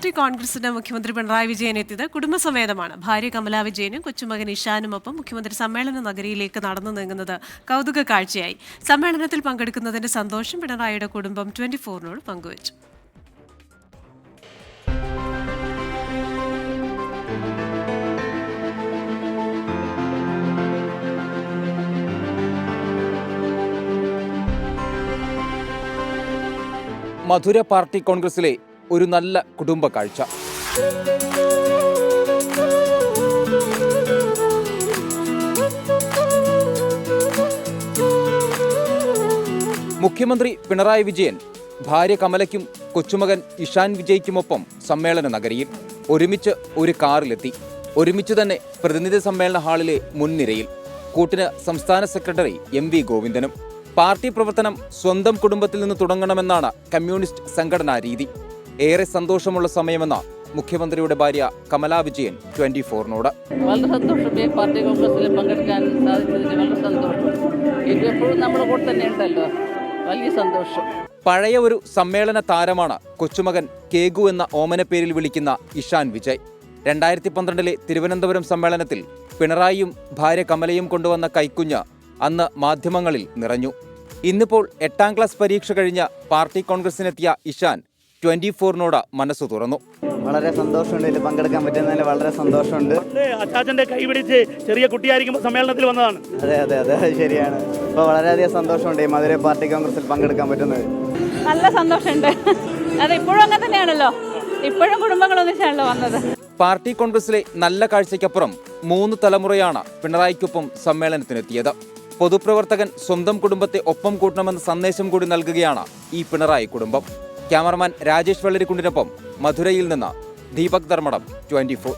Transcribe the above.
Party കോൺഗ്രസിന് മുഖ്യമന്ത്രി പിണറായി വിജയൻ എത്തിയത് കുടുംബസമേതമാണ്. ഭാര്യ കമലാ വിജയനും കൊച്ചുമകൻ ഇഷാനുമൊപ്പം മുഖ്യമന്ത്രി സമ്മേളന നഗരിയിലേക്ക് നടന്നു നീങ്ങുന്നത് കൗതുക കാഴ്ചയായി. സമ്മേളനത്തിൽ പങ്കെടുക്കുന്നതിന്റെ സന്തോഷം പിണറായിയുടെ കുടുംബം 24-നോട് പങ്കുവച്ചു. മധുര പാർട്ടി കോൺഗ്രസിലെ ഒരു നല്ല കുടുംബ കാഴ്ച. മുഖ്യമന്ത്രി പിണറായി വിജയൻ ഭാര്യ കമലയ്ക്കും കൊച്ചുമകൻ ഇഷാൻ വിജയ്ക്കുമൊപ്പം സമ്മേളന നഗരിയിൽ ഒരുമിച്ച് ഒരു കാറിലെത്തി. ഒരുമിച്ച് തന്നെ പ്രതിനിധി സമ്മേളന ഹാളിലെ മുൻനിരയിൽ. കൂട്ടിന് സംസ്ഥാന സെക്രട്ടറി MV ഗോവിന്ദനും. പാർട്ടി പ്രവർത്തനം സ്വന്തം കുടുംബത്തിൽ നിന്ന് തുടങ്ങണമെന്നാണ് കമ്മ്യൂണിസ്റ്റ് സംഘടനാ രീതി. ഏറെ സന്തോഷമുള്ള സമയമെന്ന മുഖ്യമന്ത്രിയുടെ ഭാര്യ കമലാ വിജയൻ 24-നോട്. വളരെ സന്തോഷം. ഈ പാർട്ടി കോൺഗ്രസിൽ പങ്കെടുക്കാൻ സാധിച്ചതിന് വളരെ സന്തോഷം. എപ്പോഴും നമ്മുടെ കൂടെ തന്നെ ഉണ്ടല്ലോ, വലിയ സന്തോഷം. പഴയ ഒരു സമ്മേളന താരമാണ് കൊച്ചുമകൻ കേഗു എന്ന ഓമനപ്പേരിൽ വിളിക്കുന്ന ഇഷാൻ വിജയ്. 2012 തിരുവനന്തപുരം സമ്മേളനത്തിൽ പിണറായിയും ഭാര്യ കമലയും കൊണ്ടുവന്ന കൈക്കുഞ്ഞ് അന്ന് മാധ്യമങ്ങളിൽ നിറഞ്ഞു. ഇന്നിപ്പോൾ 8ാം ക്ലാസ് പരീക്ഷ കഴിഞ്ഞ പാർട്ടി കോൺഗ്രസിനെത്തിയ ഇഷാൻ 24-നോട് മനസ്സു തുറന്നു. വളരെ സന്തോഷമുണ്ട്, ഇതിൽ പങ്കെടുക്കാൻ പറ്റുന്നതിൽ വളരെ സന്തോഷമുണ്ട്. അച്ചാച്ചന്റെ കൈ പിടിച്ച് ചെറിയ കുട്ടിയായിരിക്കുമ്പോൾ സമ്മേളനത്തിൽ വന്നതാണ്. അതെ ശരിയാണ്. ഇപ്പോൾ വളരെയധികം സന്തോഷമുണ്ട് ഈ മധുര പാർട്ടി കോൺഗ്രസിൽ പങ്കെടുക്കാൻ പറ്റുന്നത്. നല്ല സന്തോഷമുണ്ട്. അത് ഇപ്പോഴും അങ്ങനെ തന്നെയാണല്ലോ, ഇപ്പോഴും കുടുംബങ്ങളൊന്നിച്ചാണല്ലോ വന്നത്. പാർട്ടി കോൺഗ്രസിലെ നല്ല കാഴ്ചയ്ക്കപ്പുറം 3 തലമുറയാണ് പിണറായിക്കൊപ്പം സമ്മേളനത്തിനെത്തിയത്. പൊതുപ്രവർത്തകൻ സ്വന്തം കുടുംബത്തെ ഒപ്പം കൂട്ടണമെന്ന സന്ദേശം കൂടി നൽകുകയാണ് ഈ പിണറായി കുടുംബം. ക്യാമറമാൻ രാജേഷ് വെള്ളരിക്കുണ്ടിനൊപ്പം മധുരയിൽ നിന്ന് ദീപക് ധർമ്മടം, 24.